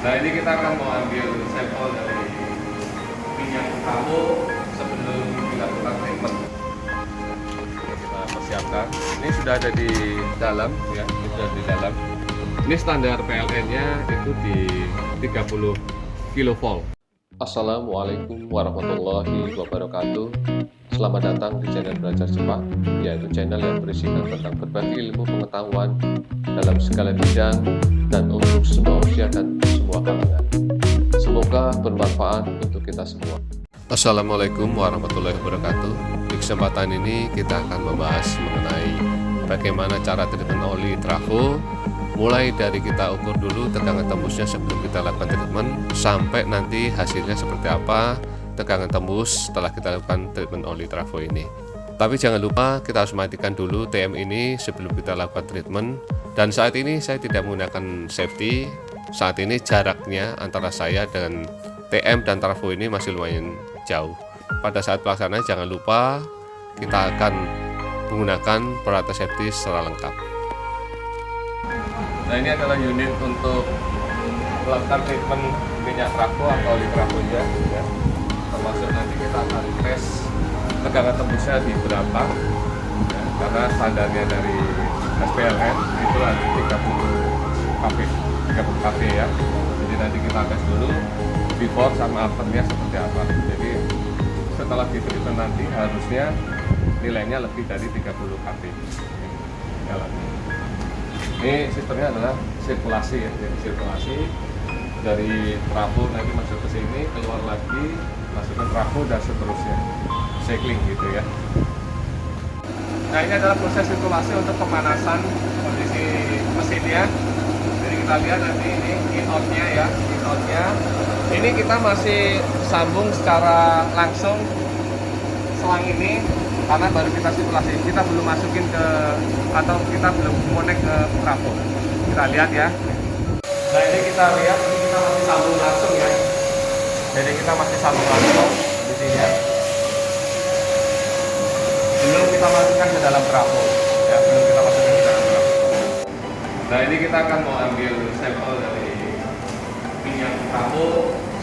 Nah, ini kita akan mau ambil sampel dari minyak kamu sebelum dilakukan treatment. Kita persiapkan. Ini sudah ada di dalam ya, sudah di dalam. Ini standar PLN-nya itu di 30 kV. Assalamualaikum warahmatullahi wabarakatuh. Selamat datang di channel Belajar Jepang, yaitu channel yang berisikan tentang berbagai ilmu pengetahuan dalam segala bidang dan untuk semua usia dan semua kalangan. Semoga bermanfaat untuk kita semua. Assalamualaikum warahmatullahi wabarakatuh. Di kesempatan ini kita akan membahas mengenai bagaimana cara treatment oli trafo, mulai dari kita ukur dulu tegangan tembusnya sebelum kita lakukan treatment sampai nanti hasilnya seperti apa tegangan tembus setelah kita lakukan treatment oli trafo ini. Tapi jangan lupa kita harus matikan dulu TM ini sebelum kita lakukan treatment. Dan saat ini saya tidak menggunakan safety. Saat ini jaraknya antara saya dan TM dan trafo ini masih lumayan jauh. Pada saat pelaksanaan jangan lupa kita akan menggunakan peralatan safety secara lengkap. Nah, ini adalah unit untuk melakukan treatment minyak trafo atau oli trafo ya. Termasuk nanti kita akan tes tegangan tembusnya di berapa ya, karena standarnya dari SPLN itu ada 30 kV ya. Jadi nanti kita tes dulu before sama afternya seperti apa. Jadi setelah di treatment nanti harusnya nilainya lebih dari 30 kV. Ini sistemnya adalah sirkulasi ya, jadi sirkulasi dari trafo nanti masuk ke sini, keluar lagi, masuk ke trafo dan seterusnya, cycling gitu ya. Nah, ini adalah proses sirkulasi untuk pemanasan kondisi mesinnya. Jadi kita lihat nanti ini in-outnya ya, in-outnya. Ini kita masih sambung secara langsung selang ini karena baru kita sirkulasi, kita belum masukin ke atau kita belum connect ke trafo. Kita lihat ya. Nah, ini kita lihat, ini kita masih sambung langsung ya. Jadi kita masih sambung langsung di sini ya. Belum kita masukkan ke dalam trafo ya, belum kita masukkan ke dalam trafo. Nah, ini kita akan mau ambil sampel dari minyak trafo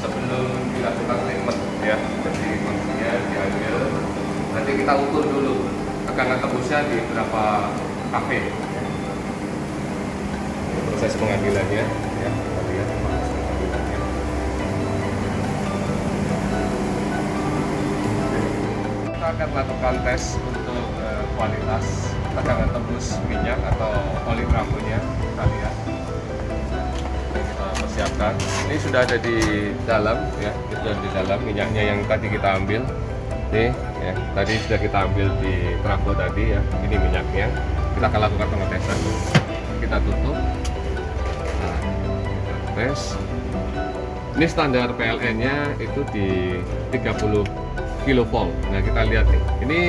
sebelum dilakukan treatment ya. Jadi kondisinya diambil. Nanti kita ukur dulu tegangan tembusnya di berapa kV. Ini proses pengambilannya ya, kita lihat proses pengambilannya. Kita akan lakukan tes untuk kualitas tegangan tembus minyak atau oli trafonya. Kita lihat. Kita persiapkan. Ini sudah ada di dalam ya, sudah di dalam minyaknya yang tadi kita ambil. Nih ya, tadi sudah kita ambil di trafo tadi ya, ini minyaknya. Kita akan lakukan pengetesan. Kita tutup. Nah, kita tes. Ini standar PLN-nya itu di 30 kV. Nah, kita lihat nih. Ini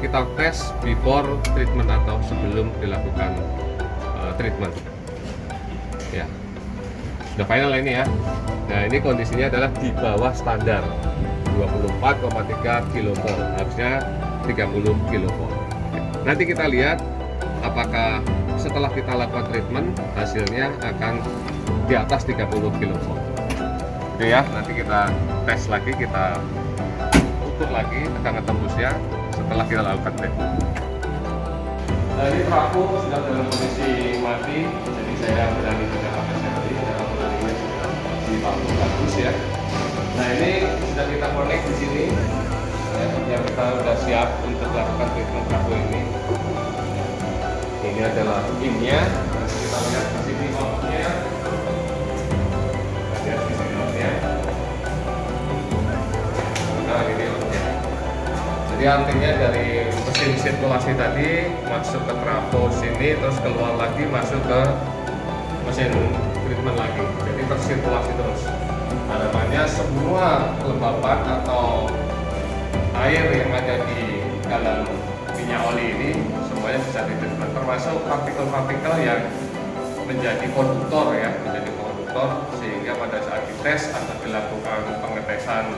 kita tes before treatment atau sebelum dilakukan treatment. Ya. Sudah final ini ya. Nah, ini kondisinya adalah di bawah standar. 24,3 kV, harusnya 30 kV. Nanti kita lihat apakah setelah kita lakukan treatment hasilnya akan di atas 30 kV. Oke ya, nanti kita tes lagi, kita ukur lagi tegangan tembusnya setelah kita lakukan treatment. Nah, ini trafo sudah dalam kondisi mati, jadi saya berani tidak pakai safety, dalam beraninya sudah bagus ya. Nah, ini sudah kita connect di sini ya, yang kita sudah siap untuk lakukan treatment trafo ini. Ini adalah in-nya. Kita lihat di sini out-nya. Lihat di sini out-nya. Nah, ini out-nya. Jadi artinya dari mesin sirkulasi tadi masuk ke trafo sini, terus keluar lagi masuk ke mesin treatment lagi. Jadi tersirkulasi terus. Harapannya semua kelembapan atau air yang ada di dalam minyak oli ini semuanya bisa ditreatment, termasuk partikel-partikel yang menjadi konduktor ya, menjadi konduktor sehingga pada saat dites atau dilakukan pengetesan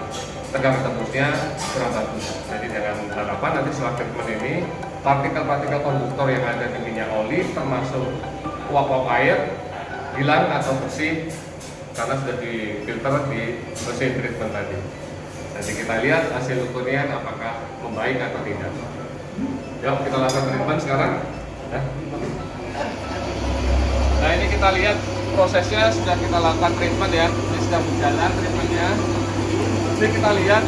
tegangan tembusnya kurang bagus. Jadi dengan harapan nanti setelah treatment ini partikel-partikel konduktor yang ada di minyak oli termasuk uap-uap air hilang atau bersih karena sudah difilter di mesin treatment tadi. Nanti kita lihat hasil ukurnya apakah membaik atau tidak. Yuk kita lakukan treatment sekarang. Ya. Nah ini kita lihat prosesnya, sudah kita lakukan treatment ya. Ini sedang berjalan treatmentnya. Ini kita lihat,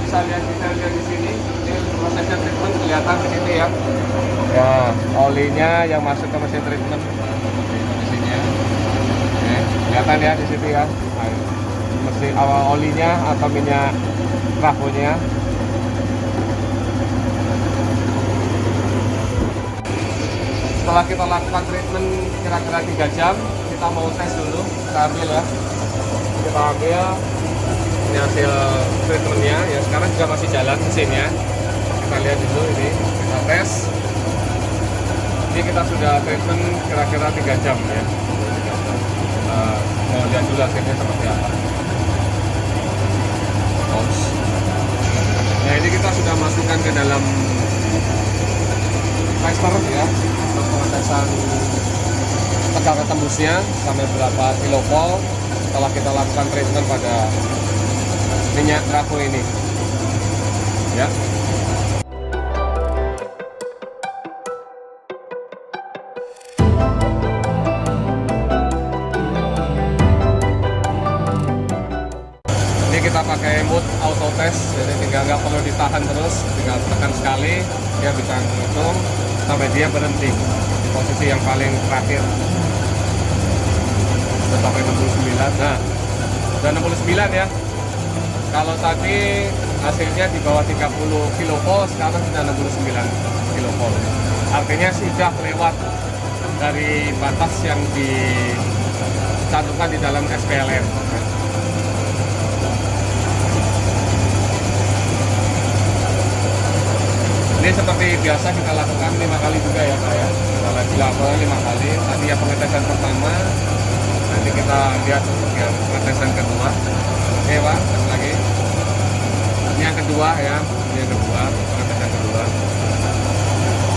bisa lihat di sini. Ini prosesnya treatment kelihatan di sini ya. Ya, olinya yang masuk ke mesin treatment. Kondisinya. Oke, kelihatan ya di sini ya. Nah, mesin awal olinya atau minyak trafonya. Setelah kita lakukan treatment kira-kira 3 jam, kita mau tes dulu. Kita ambil ya. Kita ambil ini hasil treatmentnya. Ya sekarang juga masih jalan mesinnya. Kita lihat dulu ini. Kita tes. Ini kita sudah treatment kira-kira 3 jam ya. Mau lihat dulu hasilnya seperti apa. Nah ini kita sudah masukkan ke dalam tester ya, untuk pengetesan tekanan tembusnya sampai berapa kilovolt setelah kita lakukan treatment pada minyak trafo ini ya. Ini kita pakai mode auto test, jadi tinggal nggak perlu ditahan terus, tinggal tekan sekali dia bisa menghitung sampai dia berhenti di posisi yang paling terakhir. Sudah sampai 69. Nah sudah 69 ya. Kalau tadi hasilnya di bawah 30 kV, sekarang sudah 69 kV. Artinya sudah lewat dari batas yang dicantumkan di dalam SPLN. Ini seperti biasa kita lakukan 5 kali juga ya Pak ya. Kita lagi lakukan 5 kali. Tadi ya pengetesan pertama, nanti kita lihat untuk yang pengetesan kedua. Oke Pak, tes lagi. Ini yang kedua ya, ini yang kedua, pengetesan kedua.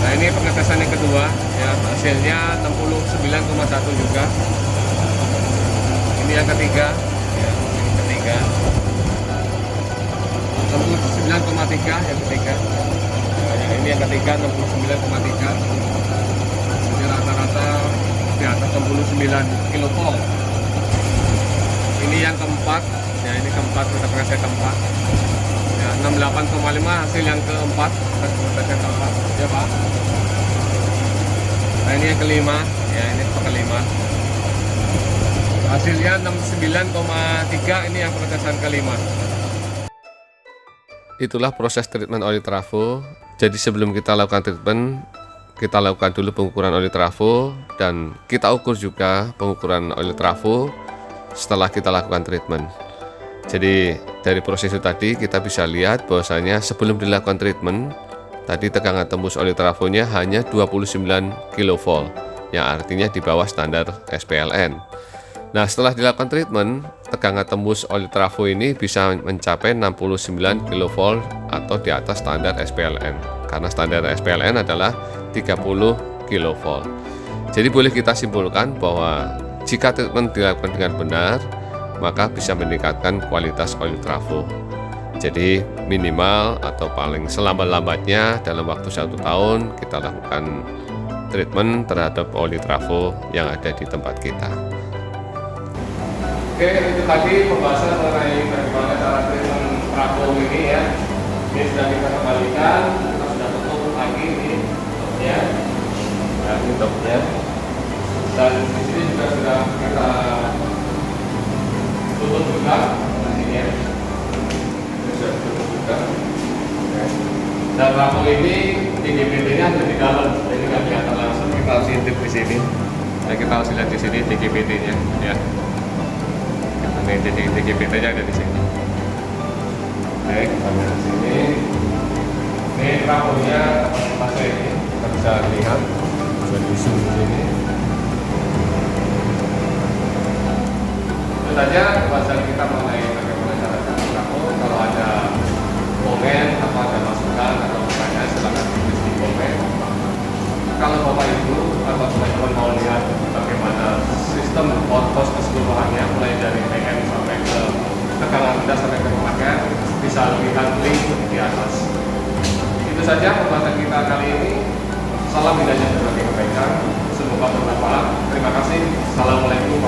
Nah ini pengetesan yang kedua ya, hasilnya 69,1 juga. Ini yang ketiga ya, ini ketiga 69,3 yang ketiga. Ini yang ketiga 69,3. Ini rata-rata di atas 69 kV. Ini yang keempat, ya ini keempat, kita proses keempat. Ya 68,5 hasil yang keempat, proses keempat, ya Pak. Nah ini yang kelima, ya ini kelima. Hasilnya 69,3, ini yang prosesan kelima. Itulah proses treatment oli trafo. Jadi sebelum kita lakukan treatment, kita lakukan dulu pengukuran oli trafo dan kita ukur juga pengukuran oli trafo setelah kita lakukan treatment. Jadi dari proses itu tadi kita bisa lihat bahwasanya sebelum dilakukan treatment, tadi tegangan tembus oli trafonya hanya 29 kV, yang artinya di bawah standar SPLN. Nah setelah dilakukan treatment, tegangan tembus oli trafo ini bisa mencapai 69 kV atau di atas standar SPLN, karena standar SPLN adalah 30 kV. Jadi boleh kita simpulkan bahwa jika treatment dilakukan dengan benar, maka bisa meningkatkan kualitas oli trafo. Jadi minimal atau paling selambat-lambatnya dalam waktu 1 tahun kita lakukan treatment terhadap oli trafo yang ada di tempat kita. Oke, itu tadi pembahasan mengenai bagaimana cara treatment trafo ini ya. Ini sudah kita kembalikan, kita sudah tutup lagi ini tutupnya, dan tutupnya. Dan di sini juga sudah kita tutup juga mesinnya. Ini sudah tutup juga. Dan trafo ini DGBT-nya ada di dalam, jadi nggak kelihatan langsung. Kita harus intip di sini. Dan kita harus lihat di sini DGBT-nya, ya. Ini jadi DGBT-nya ada di sini. Oke, kita lihat di sini. Ini trafonya pasir ini, kita bisa lihat. Bisa di zoom di sini. Itu saja pembahasan kita mengenai bagaimana cara trafo. Kalau ada komen atau ada masukan atau pertanyaan, silakan tulis di komen. Kalau Bapak Ibu atau teman-teman mau lihat bagaimana sistem outpost keseluruhannya mulai dari kalau Anda sampai ke rumahnya bisa lihat link di atas. Itu saja pembahasan kita kali ini. Salam hidayah dan berbagi kebaikan. Semoga bermanfaat. Terima kasih. Assalamualaikum